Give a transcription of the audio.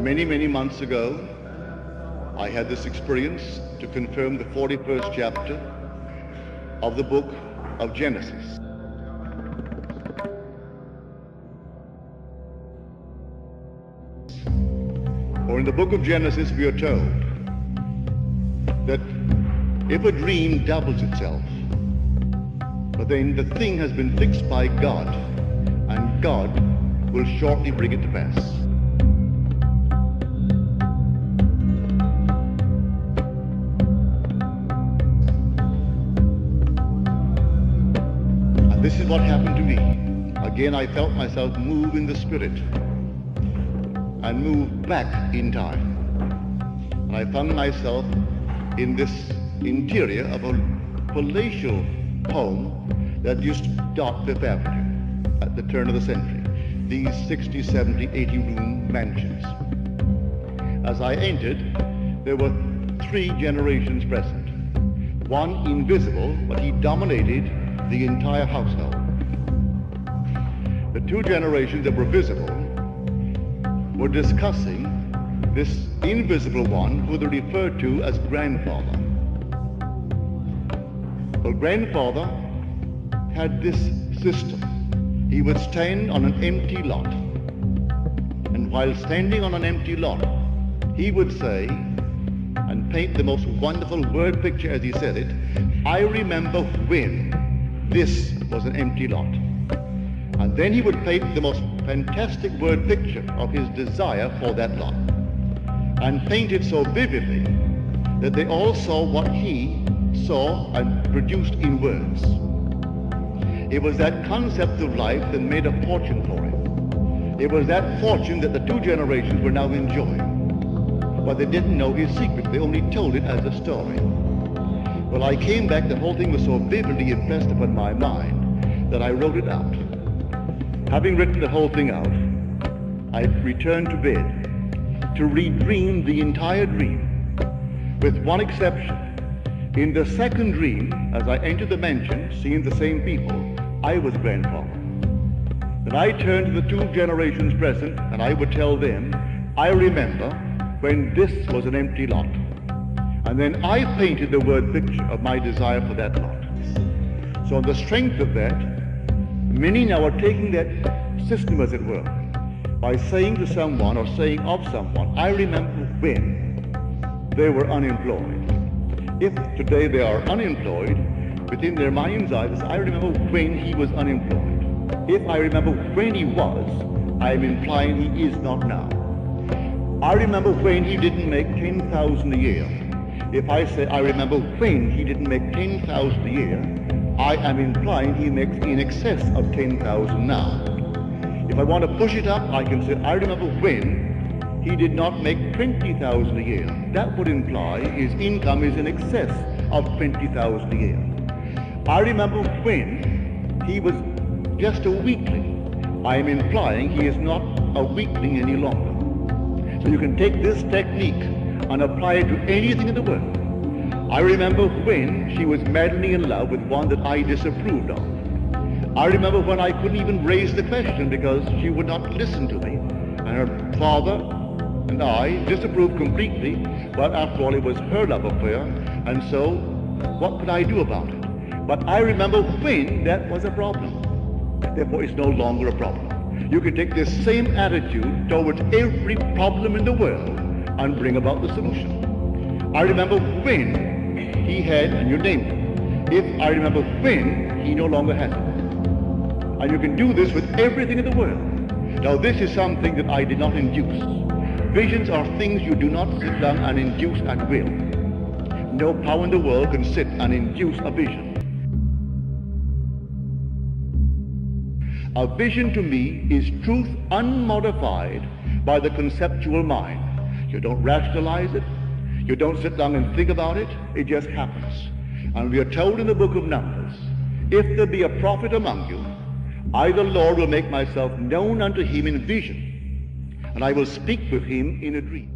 Many months ago, I had this experience to confirm the 41st chapter of the book of Genesis. For in the book of Genesis we are told that if a dream doubles itself, but then the thing has been fixed by God, and God will shortly bring it to pass. And this is what happened to me. Again, I felt myself move in the spirit and move back in time. And I found myself in this interior of a palatial home that used to dot Fifth Avenue at the turn of the century. These 60, 70, 80 room mansions. As I entered, there were 3 generations present. One invisible, but he dominated the entire household. The 2 generations that were visible were discussing this invisible one who they referred to as grandfather. Well, grandfather had this system. He would stand on an empty lot, and while standing on an empty lot, he would say and paint the most wonderful word picture as he said it, "I remember when this was an empty lot." And then he would paint the most fantastic word picture of his desire for that lot, and paint it so vividly that they all saw what he saw and produced in words. It was that concept of life that made a fortune for him. It was that fortune that the 2 generations were now enjoying. But they didn't know his secret. They only told it as a story. Well, I came back, the whole thing was so vividly impressed upon my mind that I wrote it out. Having written the whole thing out, I returned to bed to redream the entire dream, with one exception. In the second dream, as I entered the mansion, seeing the same people, I was grandfather. Then I turned to the 2 generations present, and I would tell them, "I remember when this was an empty lot." And then I painted the word picture of my desire for that lot. So on the strength of that, many now are taking that system, as it were, by saying to someone or saying of someone, "I remember when they were unemployed." If today they are unemployed, within their mind's eye, I remember when he was unemployed. If I remember when he was, I am implying he is not now. I remember when he didn't make 10,000 a year. If I say I remember when he didn't make 10,000 a year, I am implying he makes in excess of 10,000 now. If I want to push it up, I can say I remember when he did not make 20,000 a year. That would imply his income is in excess of 20,000 a year. I remember when he was just a weakling. I am implying he is not a weakling any longer. So you can take this technique and apply it to anything in the world. I remember when she was madly in love with one that I disapproved of. I remember when I couldn't even raise the question because she would not listen to me, and her father and I disapproved completely. But after all, it was her love affair, and so what could I do about it? But I remember when that was a problem. Therefore, it's no longer a problem. You can take this same attitude towards every problem in the world and bring about the solution. I remember when he had, and you named it. If I remember when, he no longer has it. And you can do this with everything in the world. Now, this is something that I did not induce. Visions are things you do not sit down and induce at will. No power in the world can sit and induce a vision. A vision to me is truth unmodified by the conceptual mind. You don't rationalize it. You don't sit down and think about it. It just happens. And we are told in the book of Numbers, if there be a prophet among you, I the Lord will make myself known unto him in vision, and I will speak with him in a dream.